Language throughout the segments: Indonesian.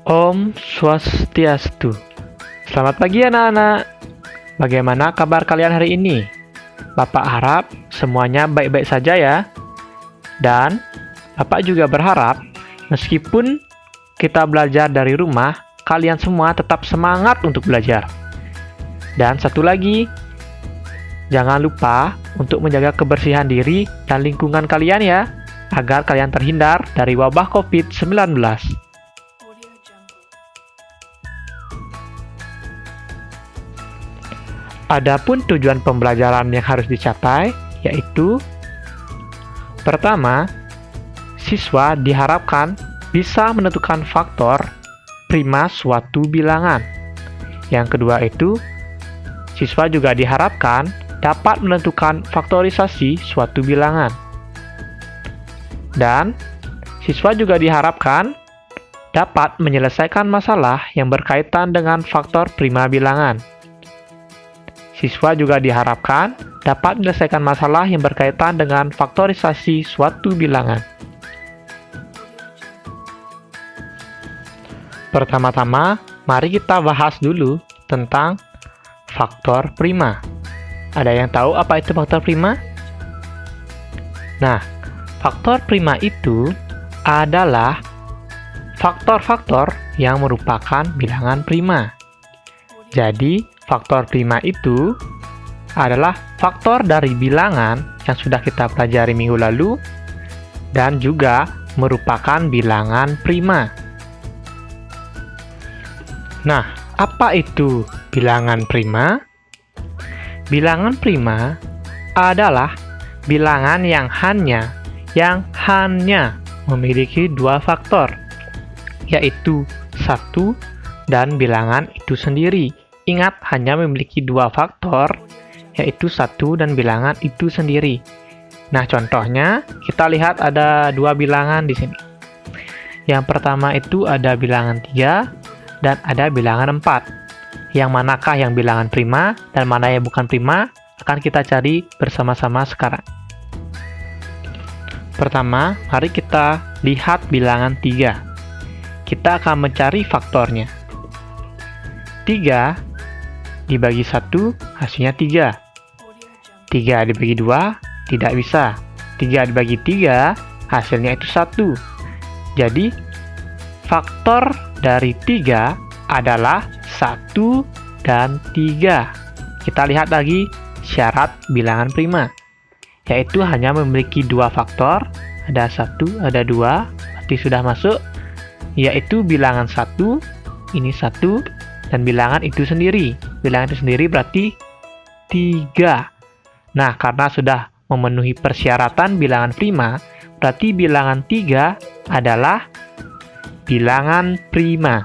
Om Swastiastu. Selamat pagi anak-anak. Bagaimana kabar kalian hari ini? Bapak harap semuanya baik-baik saja ya. Dan Bapak juga berharap meskipun kita belajar dari rumah, kalian semua tetap semangat untuk belajar. Dan satu lagi, jangan lupa untuk menjaga kebersihan diri dan lingkungan kalian ya, agar kalian terhindar dari wabah COVID-19. Adapun tujuan pembelajaran yang harus dicapai, yaitu pertama, siswa diharapkan bisa menentukan faktor prima suatu bilangan. Yang kedua itu, siswa juga diharapkan dapat menentukan faktorisasi suatu bilangan. Dan siswa juga diharapkan dapat menyelesaikan masalah yang berkaitan dengan faktor prima bilangan. Siswa juga diharapkan dapat menyelesaikan masalah yang berkaitan dengan faktorisasi suatu bilangan. Pertama-tama, mari kita bahas dulu tentang faktor prima. Ada yang tahu apa itu faktor prima? Nah, faktor prima itu adalah faktor-faktor yang merupakan bilangan prima. Jadi, faktor prima itu adalah faktor dari bilangan yang sudah kita pelajari minggu lalu dan juga merupakan bilangan prima. Nah, apa itu bilangan prima? Bilangan prima adalah bilangan yang hanya memiliki dua faktor, yaitu 1 dan bilangan itu sendiri. Ingat, hanya memiliki dua faktor, yaitu 1 dan bilangan itu sendiri. Nah, contohnya, kita lihat ada dua bilangan di sini. Yang pertama itu ada bilangan 3 dan ada bilangan 4. Yang manakah yang bilangan prima dan mana yang bukan prima, akan kita cari bersama-sama sekarang. Pertama, mari kita lihat bilangan 3. Kita akan mencari faktornya. 3 dibagi 1, hasilnya 3. 3 dibagi 2, tidak bisa. 3 dibagi 3, hasilnya itu 1. Jadi, faktor dari 3 adalah 1 dan 3. Kita lihat lagi syarat bilangan prima, yaitu hanya memiliki dua faktor. Ada 1, ada 2, berarti sudah masuk, yaitu bilangan 1, ini 1, dan bilangan itu sendiri. Bilangan itu sendiri berarti 3. Nah, karena sudah memenuhi persyaratan bilangan prima, berarti bilangan 3 adalah bilangan prima.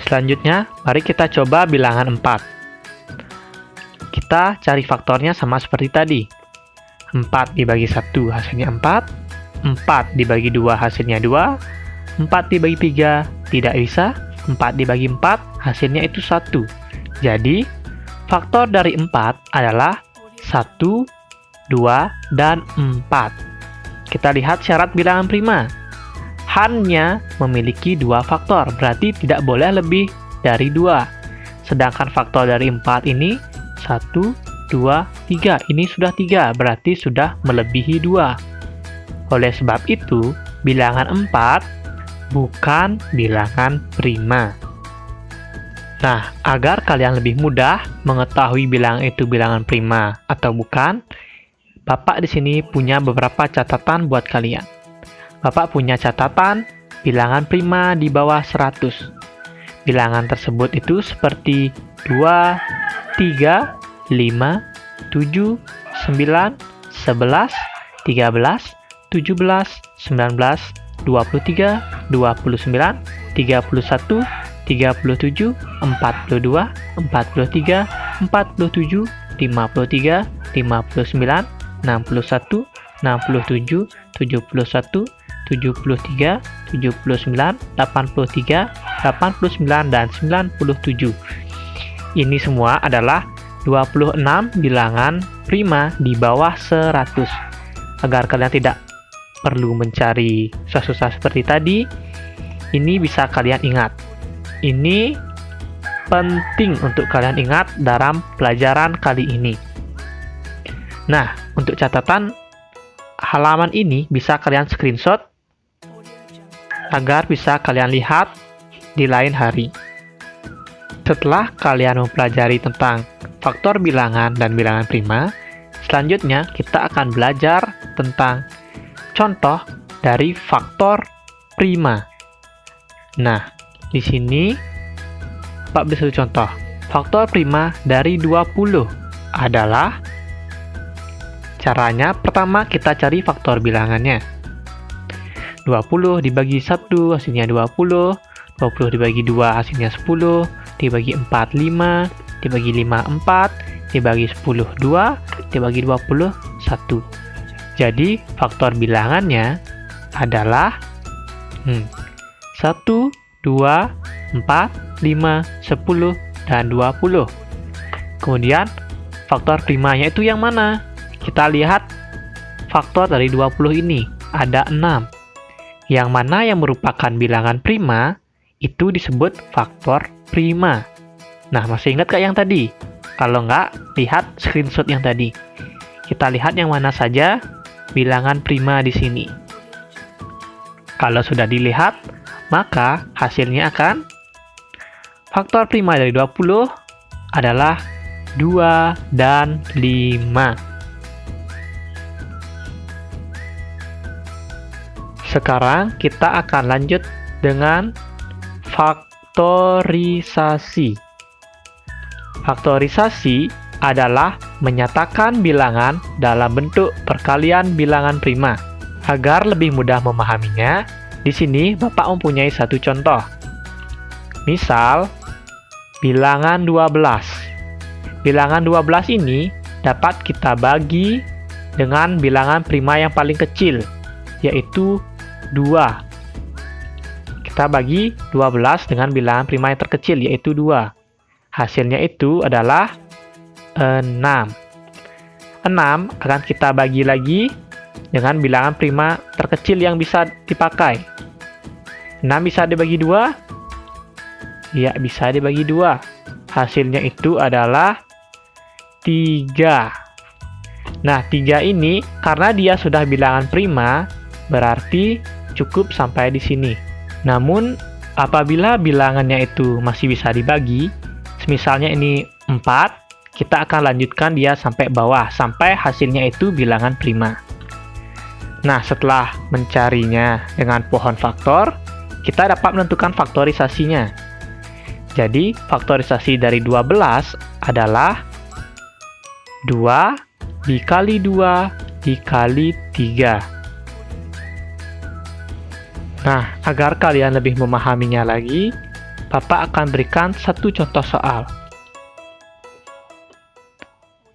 Selanjutnya, mari kita coba bilangan 4. Kita cari faktornya sama seperti tadi. 4 dibagi 1 hasilnya 4. 4 dibagi 2 hasilnya 2. 4 dibagi 3 tidak bisa. 4 dibagi 4 hasilnya itu 1. Jadi, faktor dari 4 adalah 1, 2, dan 4. Kita lihat syarat bilangan prima. Hanya memiliki dua faktor, berarti tidak boleh lebih dari 2. Sedangkan faktor dari 4 ini 1, 2, 3. Ini sudah 3, berarti sudah melebihi 2. Oleh sebab itu, bilangan 4 bukan bilangan prima. Nah, agar kalian lebih mudah mengetahui bilangan itu bilangan prima atau bukan, Bapak di sini punya beberapa catatan buat kalian. Bapak punya catatan bilangan prima di bawah 100. Bilangan tersebut itu seperti 2, 3, 5, 7, 9, 11, 13, 17, 19, 23, 29, 31, 37, 42, 43, 47, 53, 59, 61, 67, 71, 73, 79, 83, 89, dan 97. Ini semua adalah 26 bilangan prima di bawah 100. Agar kalian tidak perlu mencari susah-susah seperti tadi, ini bisa kalian ingat. Ini penting untuk kalian ingat dalam pelajaran kali ini. Nah, untuk catatan, halaman ini bisa kalian screenshot agar bisa kalian lihat di lain hari. Setelah kalian mempelajari tentang faktor bilangan dan bilangan prima, selanjutnya kita akan belajar tentang contoh dari faktor prima. Nah, di sini Pak beri satu contoh. Faktor prima dari 20 adalah, caranya pertama kita cari faktor bilangannya. 20 dibagi 1 hasilnya 20, 20 dibagi 2 hasilnya 10, dibagi 4 5, dibagi 5 4, dibagi 10 2, dibagi 20 1. Jadi faktor bilangannya adalah 1, 2, 4, 5, 10, dan 20. Kemudian faktor primanya itu yang mana? Kita lihat faktor dari 20 ini ada 6. Yang mana yang merupakan bilangan prima itu disebut faktor prima. Nah, masih ingat kak yang tadi? Kalau nggak, lihat screenshot yang tadi. Kita lihat yang mana saja bilangan prima di sini. Kalau sudah dilihat, maka hasilnya akan faktor prima dari 20 adalah 2 dan 5. Sekarang kita akan lanjut dengan faktorisasi. Faktorisasi adalah menyatakan bilangan dalam bentuk perkalian bilangan prima. Agar lebih mudah memahaminya, di sini Bapak mempunyai satu contoh. Misal, bilangan 12. Bilangan 12 ini dapat kita bagi dengan bilangan prima yang paling kecil, yaitu 2. Kita bagi 12 dengan bilangan prima yang terkecil, yaitu 2. Hasilnya itu adalah 6. 6 akan kita bagi lagi dengan bilangan prima terkecil yang bisa dipakai. 6 bisa dibagi 2? Ya, bisa dibagi 2. Hasilnya itu adalah 3. Nah, 3 ini karena dia sudah bilangan prima, berarti cukup sampai di sini. Namun, apabila bilangannya itu masih bisa dibagi, misalnya ini 4, kita akan lanjutkan dia sampai bawah, sampai hasilnya itu bilangan prima. Nah, setelah mencarinya dengan pohon faktor, kita dapat menentukan faktorisasinya. Jadi, faktorisasi dari 12 adalah 2 dikali 2 dikali 3. Nah, agar kalian lebih memahaminya lagi, Bapak akan berikan satu contoh soal.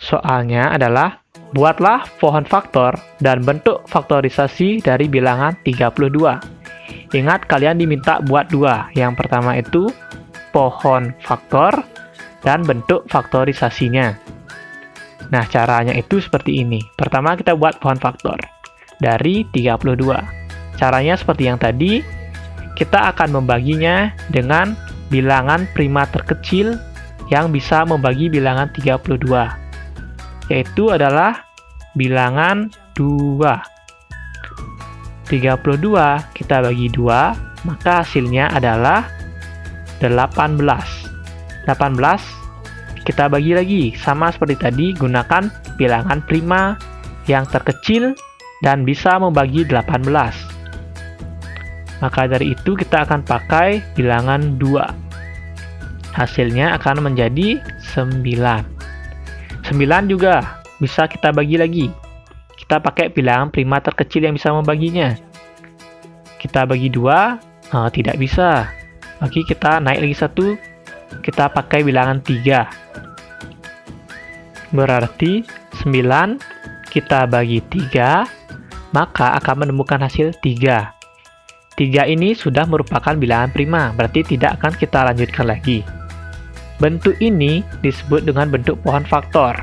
Soalnya adalah, buatlah pohon faktor dan bentuk faktorisasi dari bilangan 32. Ingat, kalian diminta buat 2. Yang pertama itu pohon faktor dan bentuk faktorisasinya. Nah, caranya itu seperti ini. Pertama, kita buat pohon faktor dari 32. Caranya seperti yang tadi, kita akan membaginya dengan bilangan prima terkecil yang bisa membagi bilangan 32, yaitu adalah bilangan 2. 32 kita bagi 2, maka hasilnya adalah 18. 18 kita bagi lagi, sama seperti tadi, gunakan bilangan prima yang terkecil dan bisa membagi 18. Maka dari itu kita akan pakai bilangan 2. Hasilnya akan menjadi 9. 9 juga bisa kita bagi lagi. Kita pakai bilangan prima terkecil yang bisa membaginya. Kita bagi 2, tidak bisa. Oke, kita naik lagi 1, kita pakai bilangan 3. Berarti 9 kita bagi 3, maka akan menemukan hasil 3. 3 ini sudah merupakan bilangan prima, berarti tidak akan kita lanjutkan lagi. Bentuk ini disebut dengan bentuk pohon faktor.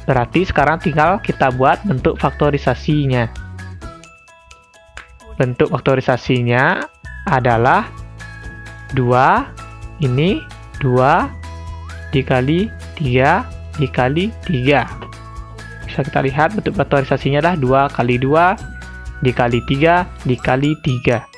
Berarti sekarang tinggal kita buat bentuk faktorisasinya. bentuk faktorisasinya adalah 2, ini 2 dikali 3 dikali 3. Bisa kita lihat bentuk faktorisasinya adalah 2 kali 2 dikali 3 dikali 3.